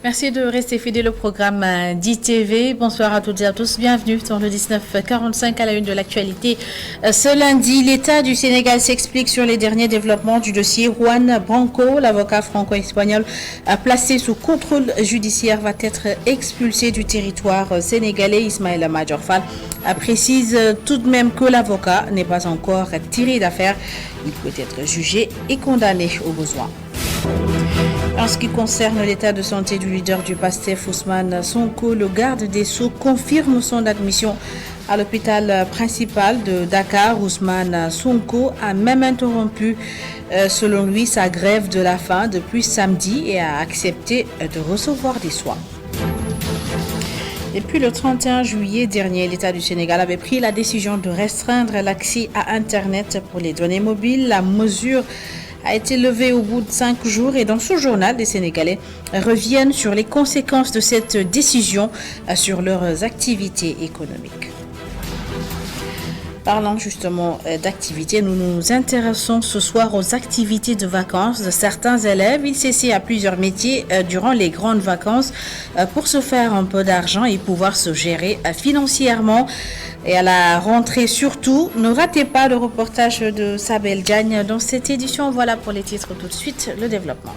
Merci de rester fidèle au programme d'ITV. Bonsoir à toutes et à tous. Bienvenue dans le 1945 à la une de l'actualité. Ce lundi, l'État du Sénégal s'explique sur les derniers développements du dossier. Juan Branco, l'avocat franco-espagnol placé sous contrôle judiciaire, va être expulsé du territoire sénégalais. Ismaïla Madior Fall précise tout de même que l'avocat n'est pas encore tiré d'affaire. Il peut être jugé et condamné au besoin. En ce qui concerne l'état de santé du leader du PASTEF, Ousmane Sonko, le garde des Sceaux confirme son admission à l'hôpital principal de Dakar. Ousmane Sonko a même interrompu, selon lui, sa grève de la faim depuis samedi et a accepté de recevoir des soins. Depuis le 31 juillet dernier, l'État du Sénégal avait pris la décision de restreindre l'accès à Internet pour les données mobiles. La mesure a été levée au bout de 5 jours et dans ce journal, les Sénégalais reviennent sur les conséquences de cette décision sur leurs activités économiques. Parlant justement d'activités, nous nous intéressons ce soir aux activités de vacances de certains élèves. Ils s'essaient à plusieurs métiers durant les grandes vacances pour se faire un peu d'argent et pouvoir se gérer financièrement. Et à la rentrée surtout, ne ratez pas le reportage de Sabel Diagne dans cette édition. Voilà pour les titres, tout de suite le développement.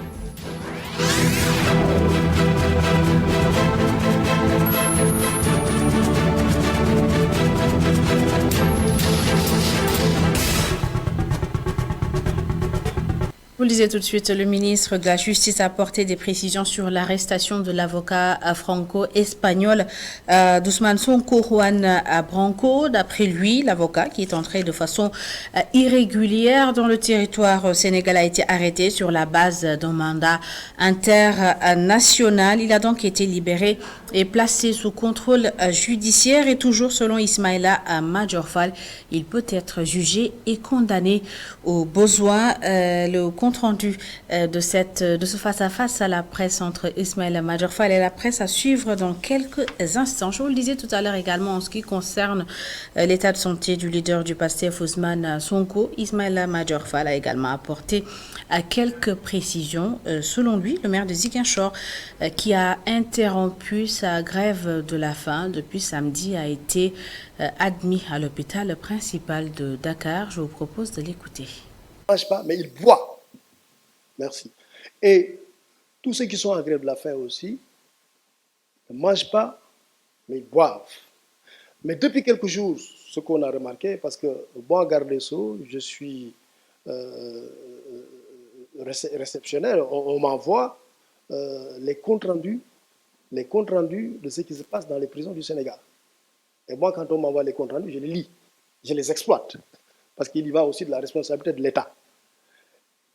Vous le disiez tout de suite, le ministre de la Justice a apporté des précisions sur l'arrestation de l'avocat franco-espagnol d'Ousmane Sonko, Juan Branco. D'après lui, l'avocat qui est entré de façon irrégulière dans le territoire sénégalais a été arrêté sur la base d'un mandat international. Il a donc été libéré et placé sous contrôle judiciaire et toujours selon Ismaïla Madior Fall, il peut être jugé et condamné au besoin. Le compte rendu de ce face-à-face à la presse entre Ismaïla Madior Fall et la presse à suivre dans quelques instants. Je vous le disais tout à l'heure également en ce qui concerne l'état de santé du leader du PASTEF, Ousmane Sonko. Ismaïla Madior Fall a également apporté quelques précisions. Selon lui, le maire de Ziguinchor, qui a interrompu sa grève de la faim depuis samedi, a été admis à l'hôpital principal de Dakar. Je vous propose de l'écouter. Il ne mange pas, mais il boit. Merci. Et tous ceux qui sont en grève de la faim aussi ne mangent pas, mais ils boivent. Mais depuis quelques jours, ce qu'on a remarqué, parce que moi, garde des Sceaux, je suis réceptionnaire, on m'envoie les comptes rendus de ce qui se passe dans les prisons du Sénégal. Et moi, quand on m'envoie les comptes rendus, je les lis, je les exploite, parce qu'il y va aussi de la responsabilité de l'État.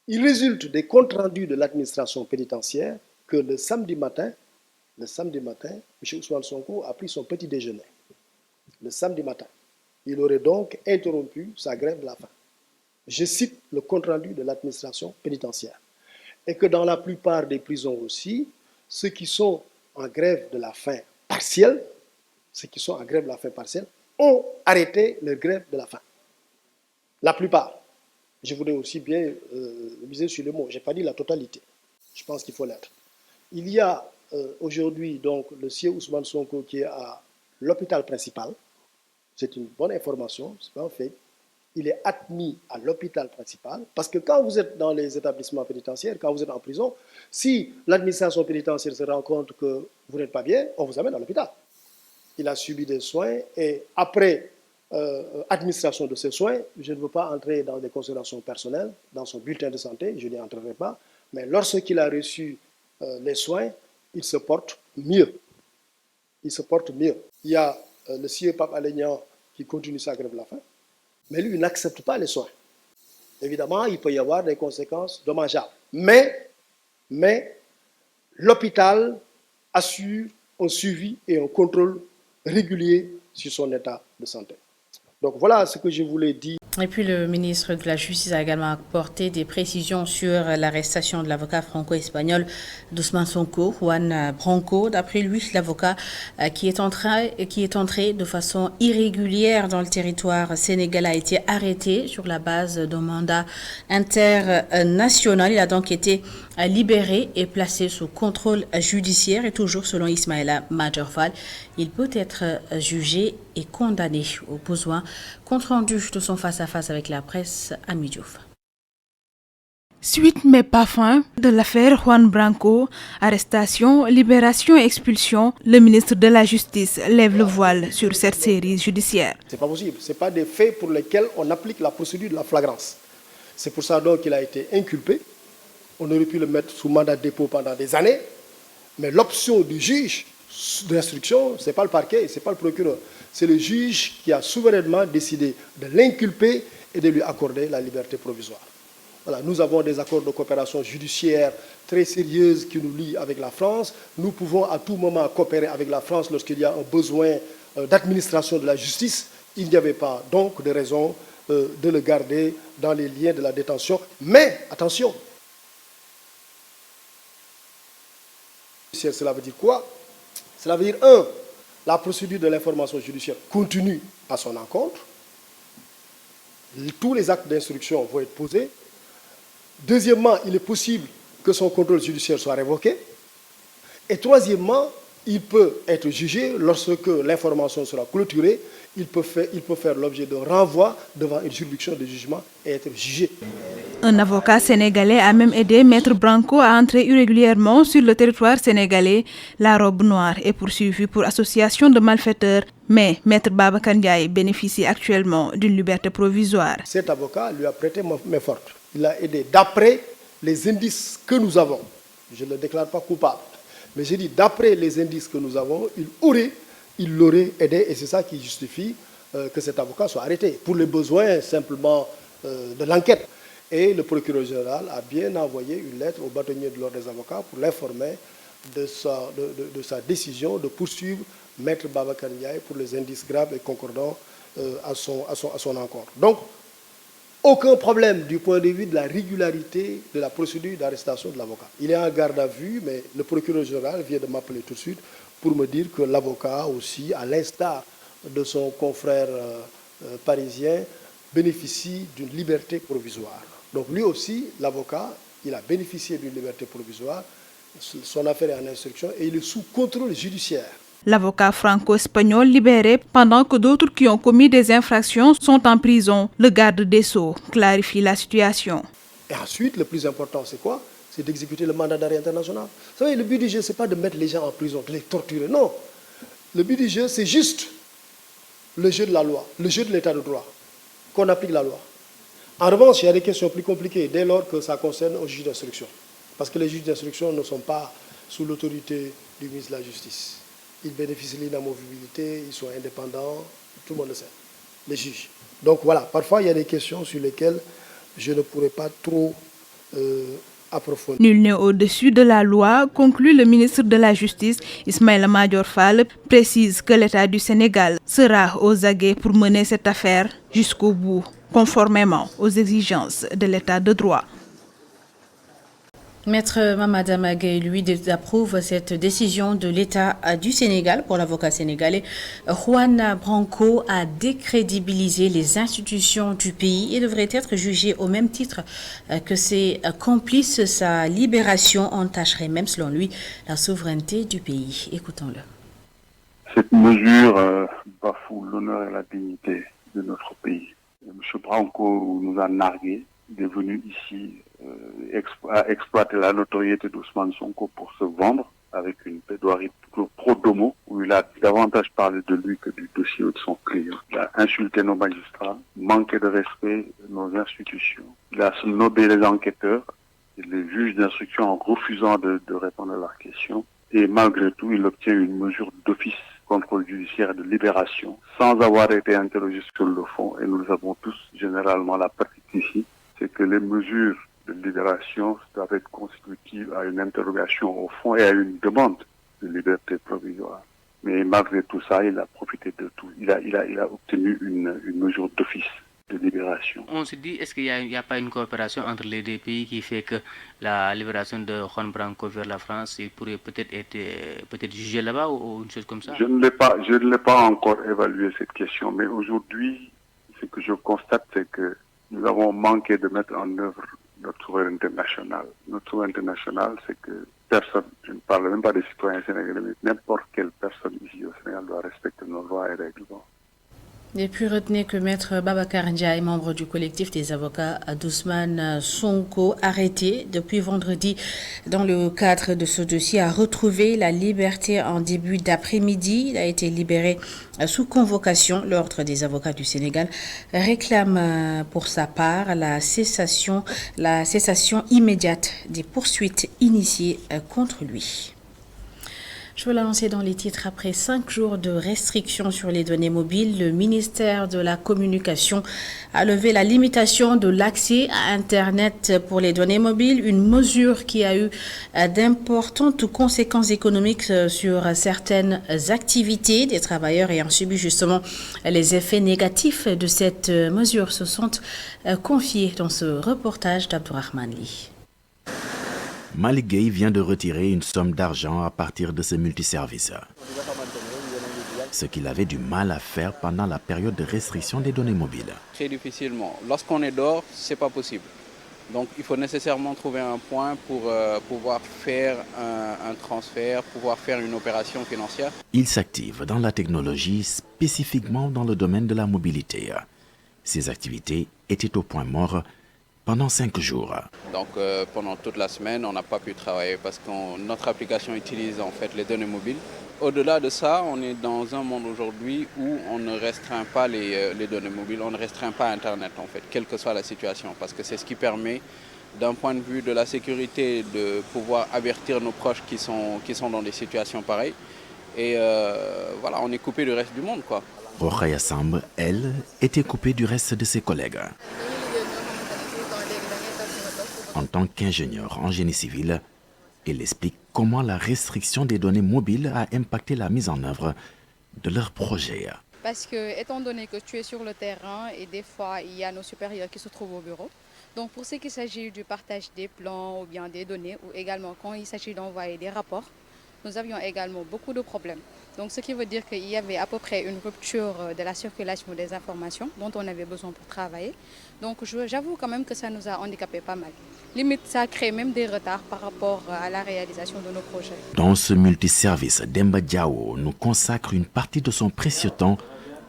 Il résulte des comptes rendus de l'administration pénitentiaire que le samedi matin, M. Ousmane Sonko a pris son petit déjeuner. Le samedi matin. Il aurait donc interrompu sa grève de la faim. Je cite le compte rendu de l'administration pénitentiaire. Et que dans la plupart des prisons aussi, ceux qui sont en grève de la faim partielle, ont arrêté leur grève de la faim. La plupart. Je voudrais aussi bien miser sur le mot. Je n'ai pas dit la totalité. Je pense qu'il faut l'être. Il y a aujourd'hui donc le sieur Ousmane Sonko qui est à l'hôpital principal. C'est une bonne information, c'est pas un fait. Il est admis à l'hôpital principal parce que quand vous êtes dans les établissements pénitentiaires, quand vous êtes en prison, si l'administration pénitentiaire se rend compte que vous n'êtes pas bien, on vous amène à l'hôpital. Il a subi des soins et après administration de ces soins, je ne veux pas entrer dans des considérations personnelles, dans son bulletin de santé, je n'y entrerai pas, mais lorsqu'il a reçu les soins, il se porte mieux. Il y a le sieur Pape Alénian qui continue sa grève de la faim, mais lui, il n'accepte pas les soins. Évidemment, il peut y avoir des conséquences dommageables. Mais l'hôpital assure un suivi et un contrôle régulier sur son état de santé. Donc voilà ce que je voulais dire. Et puis le ministre de la Justice a également apporté des précisions sur l'arrestation de l'avocat franco-espagnol d'Ousmane Sonko, Juan Branco. D'après lui, l'avocat qui est entré de façon irrégulière dans le territoire sénégalais a été arrêté sur la base d'un mandat international. Il a donc été libéré et placé sous contrôle judiciaire. Et toujours selon Ismaïla Madior Fall, il peut être jugé et condamné au besoin. Compte rendu de son face-à-face avec la presse à Midiouf. Suite mais pas fin de l'affaire Juan Branco, arrestation, libération et expulsion, le ministre de la Justice lève le voile sur cette série judiciaire. C'est pas possible. Ce n'est pas des faits pour lesquels on applique la procédure de la flagrance. C'est pour ça donc qu'il a été inculpé. On aurait pu le mettre sous mandat de dépôt pendant des années, mais l'option du juge d'instruction, ce n'est pas le parquet, ce n'est pas le procureur. C'est le juge qui a souverainement décidé de l'inculper et de lui accorder la liberté provisoire. Voilà, nous avons des accords de coopération judiciaire très sérieuses qui nous lient avec la France. Nous pouvons à tout moment coopérer avec la France lorsqu'il y a un besoin d'administration de la justice. Il n'y avait pas donc de raison de le garder dans les liens de la détention. Mais, attention, cela veut dire quoi? Cela veut dire, la procédure de l'information judiciaire continue à son encontre. Tous les actes d'instruction vont être posés. Deuxièmement, il est possible que son contrôle judiciaire soit révoqué. Et troisièmement, il peut être jugé lorsque l'information sera clôturée. Il peut faire l'objet d'un renvoi devant une juridiction de jugement et être jugé. Un avocat sénégalais a même aidé Maître Branco à entrer irrégulièrement sur le territoire sénégalais. La robe noire est poursuivie pour association de malfaiteurs, mais Maître Babacar Ndiaye bénéficie actuellement d'une liberté provisoire. Cet avocat lui a prêté main forte. Il l'a aidé d'après les indices que nous avons. Je ne le déclare pas coupable, mais j'ai dit d'après les indices que nous avons, il l'aurait aidé et c'est ça qui justifie que cet avocat soit arrêté pour les besoins simplement de l'enquête. Et le procureur général a bien envoyé une lettre au bâtonnier de l'ordre des avocats pour l'informer de sa décision de poursuivre Maître Babacar Ndiaye pour les indices graves et concordants à son encontre. Donc, aucun problème du point de vue de la régularité de la procédure d'arrestation de l'avocat. Il est en garde à vue, mais le procureur général vient de m'appeler tout de suite pour me dire que l'avocat aussi, à l'instar de son confrère parisien, bénéficie d'une liberté provisoire. Donc lui aussi, l'avocat, il a bénéficié d'une liberté provisoire, son affaire est en instruction et il est sous contrôle judiciaire. L'avocat franco-espagnol libéré pendant que d'autres qui ont commis des infractions sont en prison. Le garde des Sceaux clarifie la situation. Et ensuite, le plus important, c'est quoi? C'est d'exécuter le mandat d'arrêt international. Vous savez, le but du jeu, ce n'est pas de mettre les gens en prison, de les torturer. Non. Le but du jeu, c'est juste le jeu de la loi, le jeu de l'état de droit, qu'on applique la loi. En revanche, il y a des questions plus compliquées dès lors que ça concerne aux juges d'instruction. Parce que les juges d'instruction ne sont pas sous l'autorité du ministre de la Justice. Ils bénéficient de l'inamovibilité, ils sont indépendants, tout le monde le sait, les juges. Donc voilà, parfois il y a des questions sur lesquelles je ne pourrais pas trop approfondir. Nul n'est au-dessus de la loi, conclut le ministre de la Justice, Ismaïla Madior Fall, précise que l'État du Sénégal sera aux aguets pour mener cette affaire jusqu'au bout, conformément aux exigences de l'État de droit. Maître Mamada Magueye, lui, approuve cette décision de l'État du Sénégal pour l'avocat sénégalais. Juan Branco a décrédibilisé les institutions du pays et devrait être jugé au même titre que ses complices. Sa libération entacherait même, selon lui, la souveraineté du pays. Écoutons-le. Cette mesure bafoue l'honneur et la dignité de notre pays. M. Branco nous a nargués. Il est venu ici exploiter la notoriété d'Ousmane Sonko pour se vendre avec une plaidoirie pro domo où il a davantage parlé de lui que du dossier de son client. Il a insulté nos magistrats, manqué de respect de nos institutions. Il a snobé les enquêteurs et les juges d'instruction en refusant de répondre à leurs questions. Et malgré tout, il obtient une mesure d'office, contrôle judiciaire et de libération, sans avoir été interrogé sur le fond. Et nous avons tous généralement la pratique ici, c'est que les mesures de libération doivent être consécutives à une interrogation au fond et à une demande de liberté provisoire. Mais malgré tout ça, il a profité de tout. Il a obtenu une mesure d'office. de libération. On se dit, est-ce qu'il n'y a pas une coopération entre les deux pays qui fait que la libération de Juan Branco vers la France il pourrait peut-être être jugé là-bas ou une chose comme ça? Je ne l'ai pas encore évalué cette question, mais aujourd'hui, ce que je constate, c'est que nous avons manqué de mettre en œuvre notre souveraineté nationale. Notre souveraineté nationale, c'est que personne, je ne parle même pas des citoyens sénégalais, mais n'importe quelle personne ici au Sénégal doit respecter nos lois et règlements. Et puis retenez que Maître Babacar Ndiaye, membre du collectif des avocats d'Ousmane Sonko, arrêté depuis vendredi dans le cadre de ce dossier, a retrouvé la liberté en début d'après-midi. Il a été libéré sous convocation. L'Ordre des avocats du Sénégal réclame pour sa part la cessation immédiate des poursuites initiées contre lui. Je veux l'annoncer dans les titres. Après 5 jours de restrictions sur les données mobiles, le ministère de la Communication a levé la limitation de l'accès à Internet pour les données mobiles, une mesure qui a eu d'importantes conséquences économiques sur certaines activités. Des travailleurs ayant subi justement les effets négatifs de cette mesure se sont confiés dans ce reportage d'Abdourahmane Ly. Malick Gueye vient de retirer une somme d'argent à partir de ce multiservice. Ce qu'il avait du mal à faire pendant la période de restriction des données mobiles. Très difficilement. Lorsqu'on est dehors, ce n'est pas possible. Donc il faut nécessairement trouver un point pour pouvoir faire un transfert, pouvoir faire une opération financière. Il s'active dans la technologie, spécifiquement dans le domaine de la mobilité. Ses activités étaient au point mort pendant 5 jours. Donc pendant toute la semaine, on n'a pas pu travailler parce que notre application utilise en fait les données mobiles. Au-delà de ça, on est dans un monde aujourd'hui où on ne restreint pas les données mobiles, on ne restreint pas Internet en fait, quelle que soit la situation, parce que c'est ce qui permet, d'un point de vue de la sécurité, de pouvoir avertir nos proches qui sont dans des situations pareilles. Et voilà, on est coupé du reste du monde, quoi. Rokhaya Samb, elle, était coupée du reste de ses collègues. En tant qu'ingénieur en génie civil, elle explique comment la restriction des données mobiles a impacté la mise en œuvre de leur projet. Parce que, étant donné que tu es sur le terrain et des fois il y a nos supérieurs qui se trouvent au bureau, donc pour ce qui s'agit du partage des plans ou bien des données, ou également quand il s'agit d'envoyer des rapports, nous avions également beaucoup de problèmes. Donc ce qui veut dire qu'il y avait à peu près une rupture de la circulation des informations dont on avait besoin pour travailler. Donc j'avoue quand même que ça nous a handicapé pas mal. Limite, ça crée même des retards par rapport à la réalisation de nos projets. Dans ce multiservice, Demba Diao nous consacre une partie de son précieux temps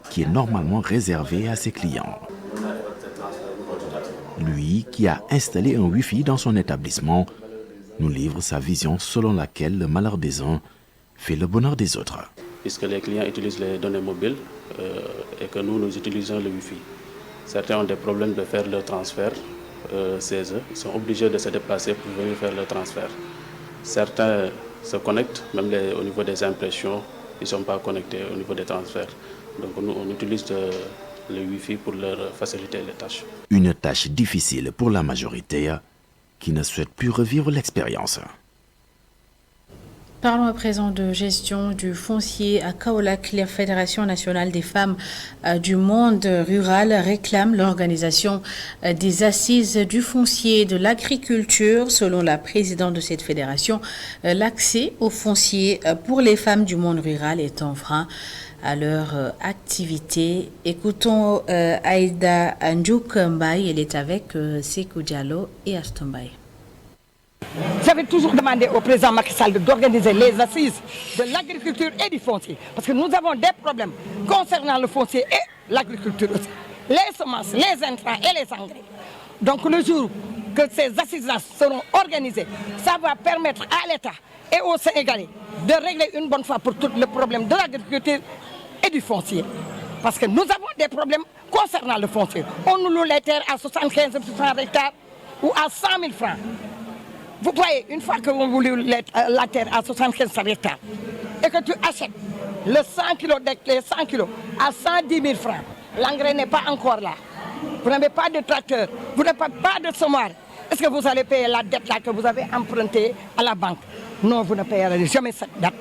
qui est normalement réservé à ses clients. Lui, qui a installé un Wi-Fi dans son établissement, nous livre sa vision selon laquelle le malheur des uns fait le bonheur des autres. Puisque les clients utilisent les données mobiles et que nous utilisons le Wi-Fi. Certains ont des problèmes de faire le transfert CESE. Ils sont obligés de se déplacer pour venir faire le transfert. Certains se connectent, même au niveau des impressions, ils ne sont pas connectés au niveau des transferts. Donc nous, on utilise le Wi-Fi pour leur faciliter les tâches. Une tâche difficile pour la majorité qui ne souhaite plus revivre l'expérience. Parlons à présent de gestion du foncier à Kaolack. La Fédération nationale des femmes du monde rural réclame l'organisation des assises du foncier et de l'agriculture. Selon la présidente de cette fédération, l'accès au foncier pour les femmes du monde rural est un frein à leur activité. Écoutons Aïda Ndjouk Mbaye, elle est avec Sekou Diallo et Astombaye. J'avais toujours demandé au président Macky Sall d'organiser les assises de l'agriculture et du foncier. Parce que nous avons des problèmes concernant le foncier et l'agriculture aussi. Les semences, les intrants et les engrais. Donc le jour que ces assises-là seront organisées, ça va permettre à l'État et aux Sénégalais de régler une bonne fois pour tout le problème de l'agriculture et du foncier. Parce que nous avons des problèmes concernant le foncier. On nous loue les terres à 75 francs l'hectare ou à 100 000 francs. Vous voyez, une fois que vous voulez la terre à 75 hectares et que tu achètes le 100 kg à 110 000 francs, l'engrais n'est pas encore là. Vous n'avez pas de tracteur, vous n'avez pas de semoir. Est-ce que vous allez payer la dette là que vous avez empruntée à la banque? Non, vous ne payerez jamais cette dette.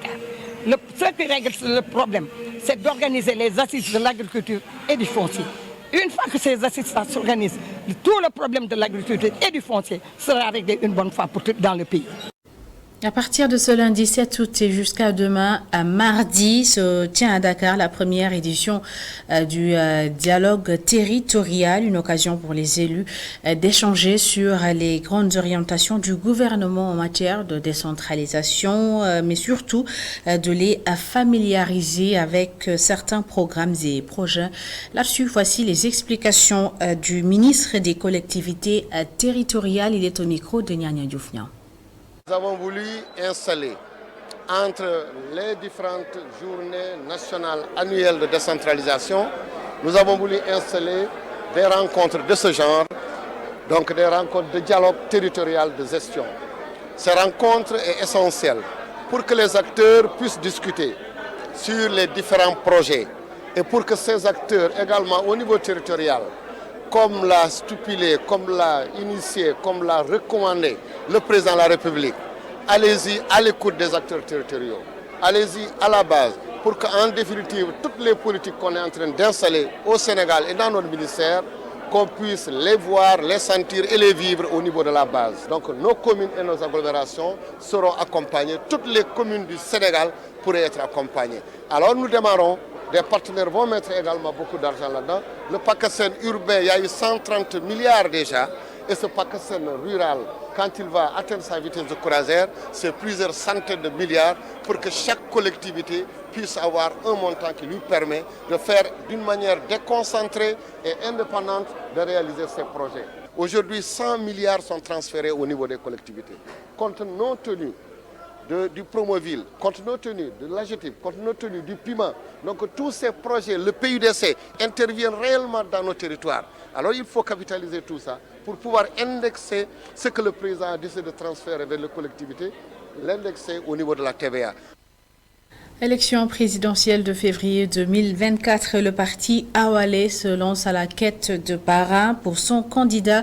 Ce qui règle le problème, c'est d'organiser les assises de l'agriculture et du foncier. Une fois que ces assises s'organisent, tout le problème de l'agriculture et du foncier sera réglé une bonne fois pour toutes dans le pays. À partir de ce lundi 7 août et jusqu'à demain, à mardi, se tient à Dakar la première édition du dialogue territorial, une occasion pour les élus d'échanger sur les grandes orientations du gouvernement en matière de décentralisation, mais surtout de les familiariser avec certains programmes et projets. Là-dessus, voici les explications du ministre des collectivités territoriales. Il est au micro de Nyanya Dioufnia. Nous avons voulu installer entre les différentes journées nationales annuelles de décentralisation, nous avons voulu installer des rencontres de ce genre, donc des rencontres de dialogue territorial de gestion. Ces rencontres sont essentielles pour que les acteurs puissent discuter sur les différents projets et pour que ces acteurs également au niveau territorial, comme l'a stipulé, comme l'a initié, comme l'a recommandé le président de la République, allez-y à l'écoute des acteurs territoriaux, allez-y à la base, pour qu'en définitive, toutes les politiques qu'on est en train d'installer au Sénégal et dans notre ministère, qu'on puisse les voir, les sentir et les vivre au niveau de la base. Donc nos communes et nos agglomérations seront accompagnées, toutes les communes du Sénégal pourraient être accompagnées. Alors nous démarrons. Des partenaires vont mettre également beaucoup d'argent là-dedans. Le PACASEN urbain, il y a eu 130 milliards déjà. Et ce PACASEN rural, quand il va atteindre sa vitesse de croisière, c'est plusieurs centaines de milliards pour que chaque collectivité puisse avoir un montant qui lui permet de faire d'une manière déconcentrée et indépendante de réaliser ses projets. Aujourd'hui, 100 milliards sont transférés au niveau des collectivités. Compte non tenu du Promoville, compte tenu de l'AGETIP, compte tenu du PIMA. Donc tous ces projets, le PUDC, interviennent réellement dans nos territoires. Alors il faut capitaliser tout ça pour pouvoir indexer ce que le président a décidé de transférer vers les collectivités, l'indexer au niveau de la TVA. Élection présidentielle de février 2024, le parti Awalé se lance à la quête de parrain pour son candidat.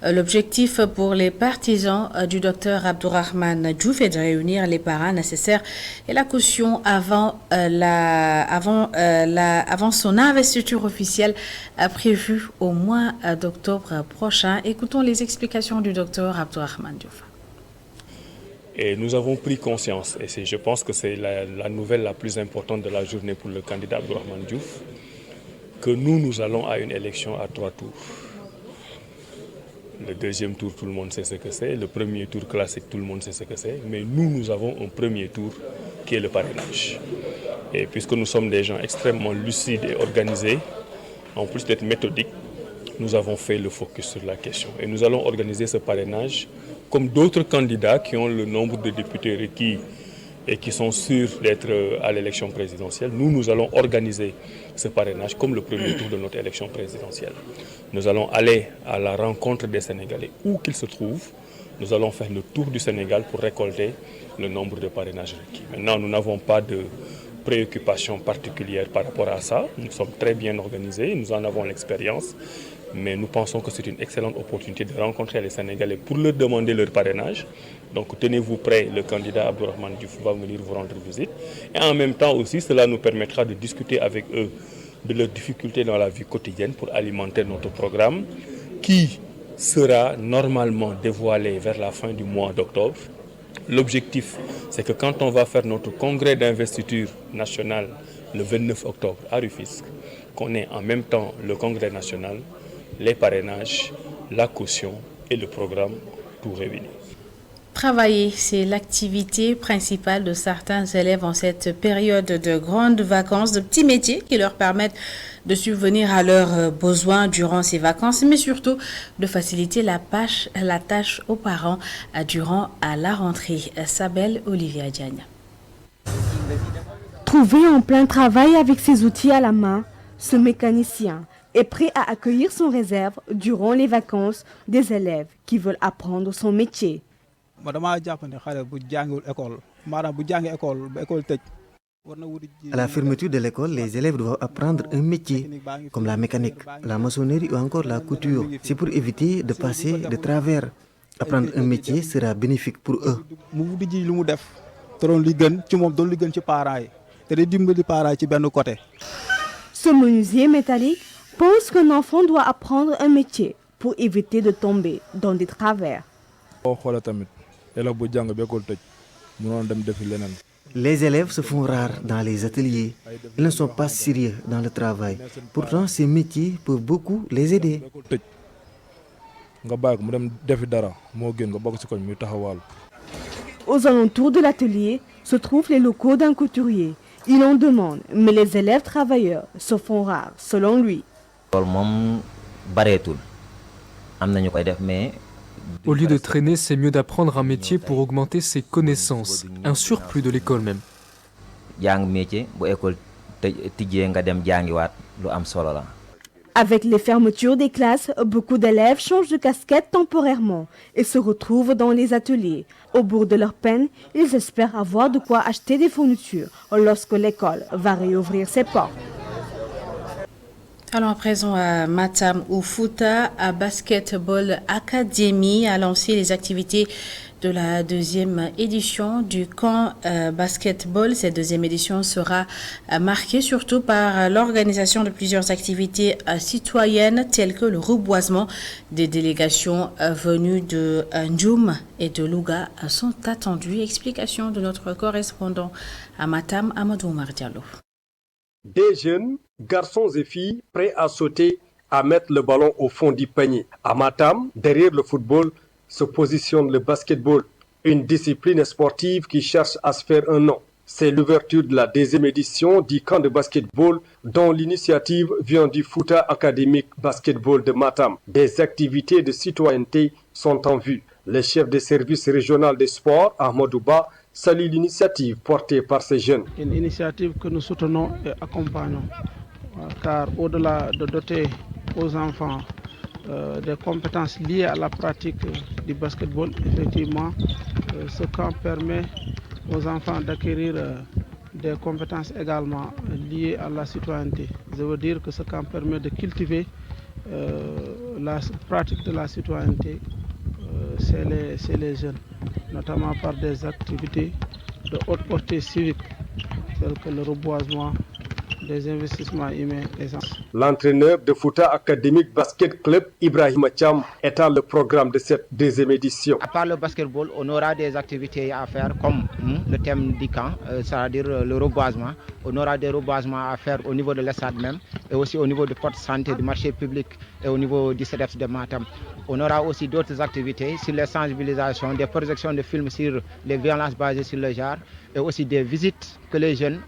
L'objectif pour les partisans du docteur Abdourahmane Diouf est de réunir les parrains nécessaires et la caution avant son investiture officielle prévue au mois d'octobre prochain. Écoutons les explications du docteur Abdourahmane Diouf. Et nous avons pris conscience, et je pense que c'est la nouvelle la plus importante de la journée pour le candidat Abdourahmane Diouf, que nous allons à une élection à 3 tours. Le deuxième tour, tout le monde sait ce que c'est. Le premier tour classique, tout le monde sait ce que c'est. Mais nous avons un premier tour qui est le parrainage. Et puisque nous sommes des gens extrêmement lucides et organisés, en plus d'être méthodiques, nous avons fait le focus sur la question. Et nous allons organiser ce parrainage comme d'autres candidats qui ont le nombre de députés requis et qui sont sûrs d'être à l'élection présidentielle. Nous allons organiser ce parrainage comme le premier tour de notre élection présidentielle. Nous allons aller à la rencontre des Sénégalais où qu'ils se trouvent. Nous allons faire le tour du Sénégal pour récolter le nombre de parrainages requis. Maintenant, nous n'avons pas de préoccupation particulière par rapport à ça. Nous sommes très bien organisés, nous en avons l'expérience. Mais nous pensons que c'est une excellente opportunité de rencontrer les Sénégalais pour leur demander leur parrainage. Donc tenez-vous prêts, le candidat Abdourahmane Diouf va venir vous rendre visite. Et en même temps aussi, cela nous permettra de discuter avec eux de leurs difficultés dans la vie quotidienne pour alimenter notre programme qui sera normalement dévoilé vers la fin du mois d'octobre. L'objectif, c'est que quand on va faire notre congrès d'investiture national le 29 octobre à Rufisque, qu'on ait en même temps le congrès national, les parrainages, la caution et le programme tout réunis. Travailler, c'est l'activité principale de certains élèves en cette période de grandes vacances, de petits métiers qui leur permettent de subvenir à leurs besoins durant ces vacances, mais surtout de faciliter la tâche aux parents durant la rentrée. Sabel Olivia Diagne. Trouvé en plein travail avec ses outils à la main, ce mécanicien est prêt à accueillir son réserve durant les vacances des élèves qui veulent apprendre son métier. À la fermeture de l'école, les élèves doivent apprendre un métier comme la mécanique, la maçonnerie ou encore la couture. C'est pour éviter de passer de travers. Apprendre un métier sera bénéfique pour eux. Ce menuisier métallique pense qu'un enfant doit apprendre un métier pour éviter de tomber dans des travers. Les élèves se font rares dans les ateliers. Ils ne sont pas sérieux dans le travail. Pourtant, ces métiers peuvent beaucoup les aider. Aux alentours de l'atelier se trouvent les locaux d'un couturier. Il en demande, mais les élèves travailleurs se font rares, selon lui. Au lieu de traîner, c'est mieux d'apprendre un métier pour augmenter ses connaissances, un surplus de l'école même. Avec les fermetures des classes, beaucoup d'élèves changent de casquette temporairement et se retrouvent dans les ateliers. Au bout de leur peine, ils espèrent avoir de quoi acheter des fournitures lorsque l'école va réouvrir ses portes. Allons à présent à Matam où Fouta Basketball Academy a lancé les activités de la deuxième édition du camp basketball. Cette deuxième édition sera marquée surtout par l'organisation de plusieurs activités citoyennes telles que le reboisement. Des délégations venues de Ndjoum et de Louga sont attendues. Explication de notre correspondant à Matam, Amadou Oumar Diallo. Des jeunes, garçons et filles, prêts à sauter, à mettre le ballon au fond du panier. À Matam, derrière le football, se positionne le basketball, une discipline sportive qui cherche à se faire un nom. C'est l'ouverture de la deuxième édition du camp de basketball dont l'initiative vient du Fouta Academic Basketball de Matam. Des activités de citoyenneté sont en vue. Le chef des services régional des sports, Ahmadou Ba, salue l'initiative portée par ces jeunes. Une initiative que nous soutenons et accompagnons, car au-delà de doter aux enfants des compétences liées à la pratique du basketball, effectivement, ce camp permet aux enfants d'acquérir des compétences également liées à la citoyenneté. Je veux dire que ce camp permet de cultiver la pratique de la citoyenneté chez les jeunes, notamment par des activités de haute portée civique, telles que le reboisement, des investissements humains essentiels. L'entraîneur de Fouta Academic Basket Club, Ibrahim Cham, étale le programme de cette deuxième édition. À part le basketball, on aura des activités à faire comme le thème du camp, c'est-à-dire le reboisement. On aura des reboisements à faire au niveau de l'estade même et aussi au niveau du poste santé, du marché public et au niveau du CEDEPS de Matam. On aura aussi d'autres activités sur les sensibilisations, des projections de films sur les violences basées sur le genre et aussi des visites que les jeunes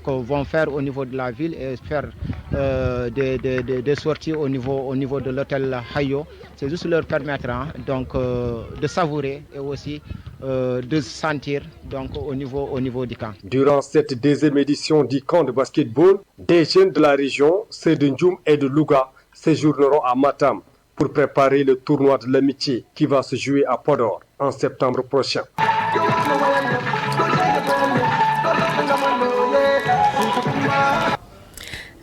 vont faire au niveau de la ville et faire des sorties au niveau de l'hôtel Hayo. C'est juste leur permettre de savourer et aussi de se sentir au niveau du camp. Durant cette deuxième édition du camp de basketball, des jeunes de la région, ceux de Ndjoum et de Louga, séjourneront à Matam pour préparer le tournoi de l'amitié qui va se jouer à Podor en septembre prochain.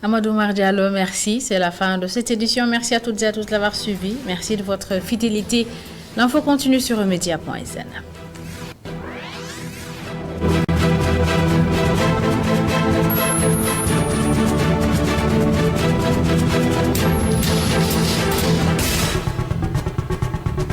Amadou Oumar Diallo, merci. C'est la fin de cette édition. Merci à toutes et à tous de l'avoir suivi. Merci de votre fidélité. L'info continue sur emedia.sn.